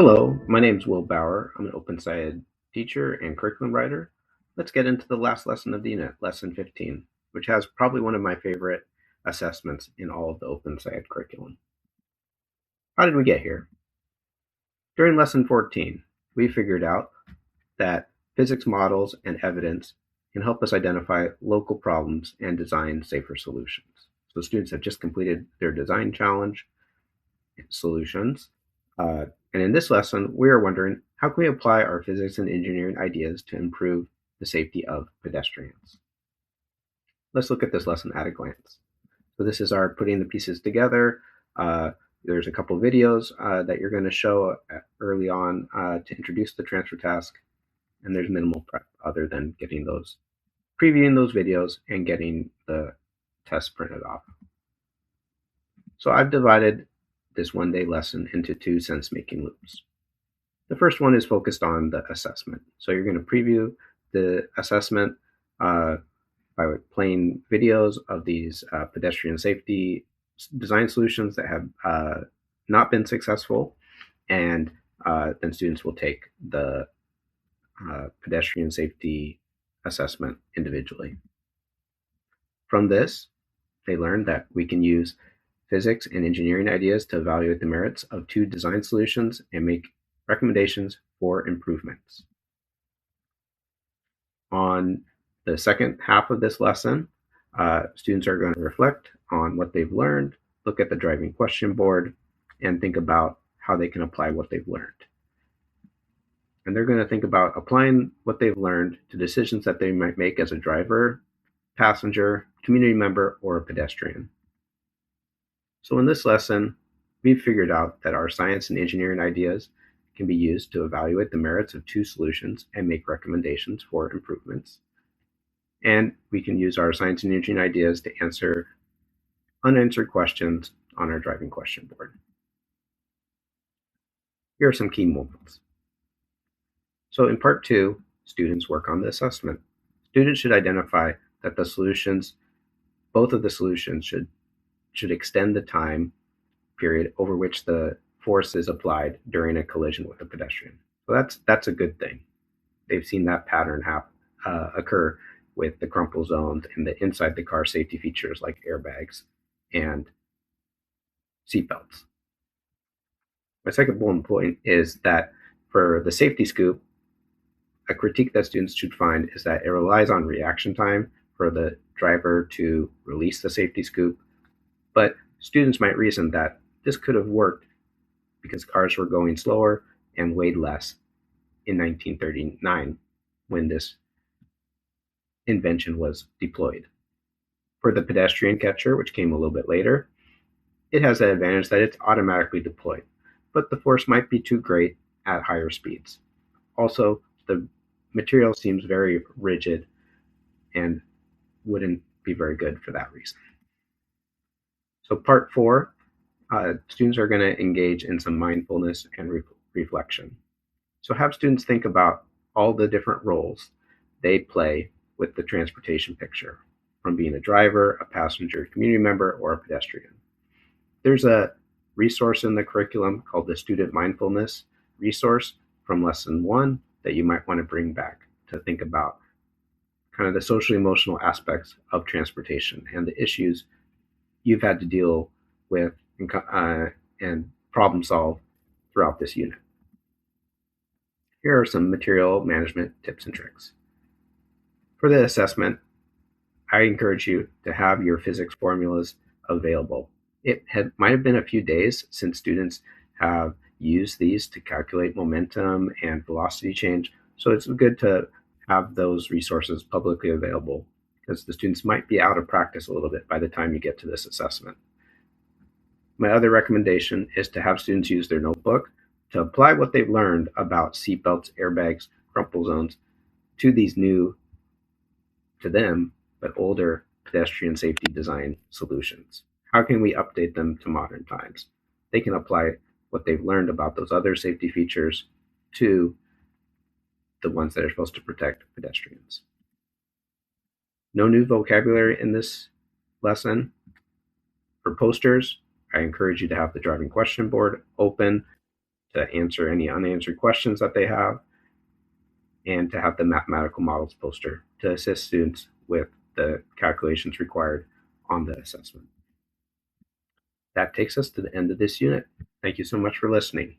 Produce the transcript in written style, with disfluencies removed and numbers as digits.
Hello, my name is Will Bauer. I'm an OpenSciEd teacher and curriculum writer. Let's get into the last lesson of the unit, lesson 15, which has probably one of my favorite assessments in all of the OpenSciEd curriculum. How did we get here? During lesson 14, we figured out that physics models and evidence can help us identify local problems and design safer solutions. So students have just completed their design challenge solutions. And in this lesson, we are wondering, how can we apply our physics and engineering ideas to improve the safety of pedestrians? Let's look at this lesson at a glance. So this is our putting the pieces together. There's a couple videos that you're going to show early on to introduce the transfer task, and there's minimal prep other than previewing those videos and getting the test printed off. So I've divided this one-day lesson into two sense-making loops. The first one is focused on the assessment. So you're going to preview the assessment by playing videos of these pedestrian safety design solutions that have not been successful, and then students will take the pedestrian safety assessment individually. From this, they learned that we can use physics and engineering ideas to evaluate the merits of two design solutions and make recommendations for improvements. On the second half of this lesson, students are going to reflect on what they've learned, look at the driving question board, and think about how they can apply what they've learned. And they're going to think about applying what they've learned to decisions that they might make as a driver, passenger, community member, or a pedestrian. So in this lesson, we've figured out that our science and engineering ideas can be used to evaluate the merits of two solutions and make recommendations for improvements. And we can use our science and engineering ideas to answer unanswered questions on our driving question board. Here are some key moments. So in part 2, students work on the assessment. Students should identify that both of the solutions should extend the time period over which the force is applied during a collision with a pedestrian. So that's a good thing. They've seen that pattern occur with the crumple zones and the inside the car safety features like airbags and seatbelts. My second bullet point is that for the safety scoop, a critique that students should find is that it relies on reaction time for the driver to release the safety scoop, but students might reason that this could have worked because cars were going slower and weighed less in 1939 when this invention was deployed. For the pedestrian catcher, which came a little bit later, it has the advantage that it's automatically deployed, but the force might be too great at higher speeds. Also, the material seems very rigid and wouldn't be very good for that reason. So part 4, students are going to engage in some mindfulness and reflection. So have students think about all the different roles they play with the transportation picture, from being a driver, a passenger, community member, or a pedestrian. There's a resource in the curriculum called the Student Mindfulness resource from lesson 1 that you might want to bring back to think about kind of the social emotional aspects of transportation and the issues you've had to deal with and problem solve throughout this unit. Here are some material management tips and tricks. For the assessment, I encourage you to have your physics formulas available. It might have been a few days since students have used these to calculate momentum and velocity change, so it's good to have those resources publicly available because the students might be out of practice a little bit by the time you get to this assessment. My other recommendation is to have students use their notebook to apply what they've learned about seatbelts, airbags, crumple zones to these new, to them, but older pedestrian safety design solutions. How can we update them to modern times? They can apply what they've learned about those other safety features to the ones that are supposed to protect pedestrians. No new vocabulary in this lesson. For posters, I encourage you to have the driving question board open to answer any unanswered questions that they have, and to have the mathematical models poster to assist students with the calculations required on the assessment. That takes us to the end of this unit. Thank you so much for listening.